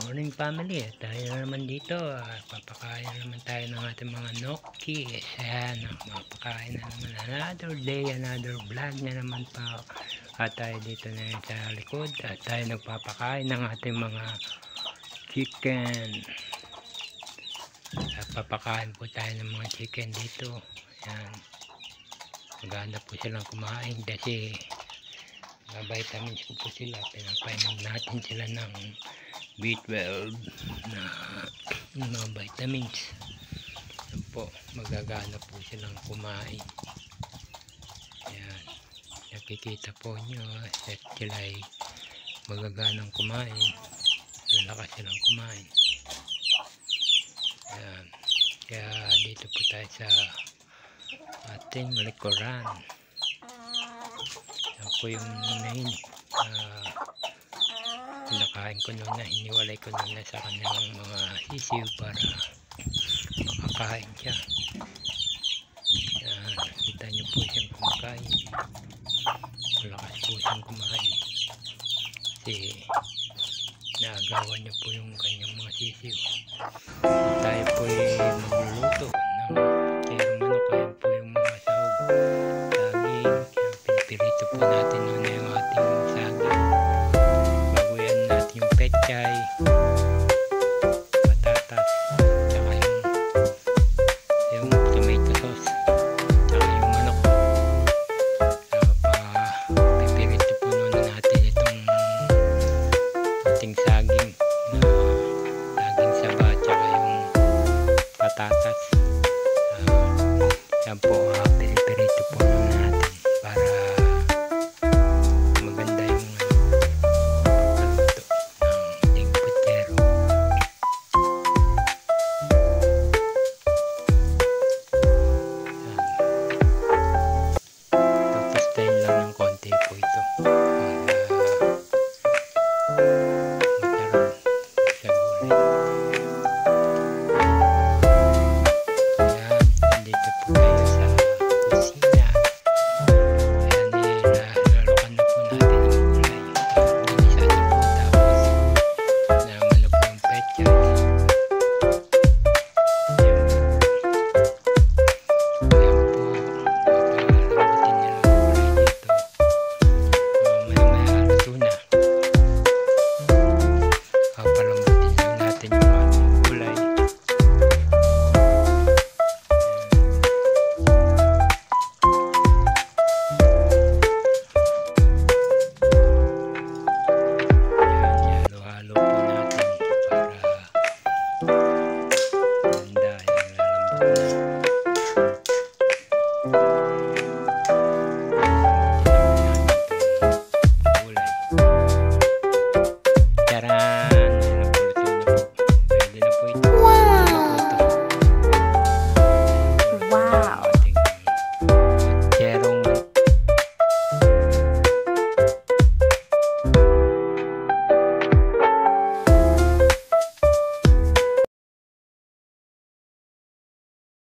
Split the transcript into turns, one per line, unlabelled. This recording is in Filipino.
Morning family, tayo na naman dito. Papakain na naman tayo ng ating mga Nokis. Ayan, mapakain na naman. Another day, another vlog na naman pa. At tayo dito na sa likod. At tayo nagpapakain ng ating mga chicken. At papakain po tayo ng mga chicken dito. Ayan. Maganda po silang kumain kasi vitamins ko po sila. Pinapainom natin sila ng B12 na mga vitamins. Yan po, magagana po silang kumain. Ayan, nakikita po nyo at sila ay magaganang kumain, lalakas silang kumain. Ayan, kaya dito po tayo sa ating likuran. Yan po yung main pinakain ko noon na, hiniwalay ko noon na sa kanyang mga sisiw para makakain siya. Yan, nakita nyo po siyang kumakain. Malakas po siyang kumain kasi naagawan niya po yung kanyang mga sisiw. Tayo po ay magluluto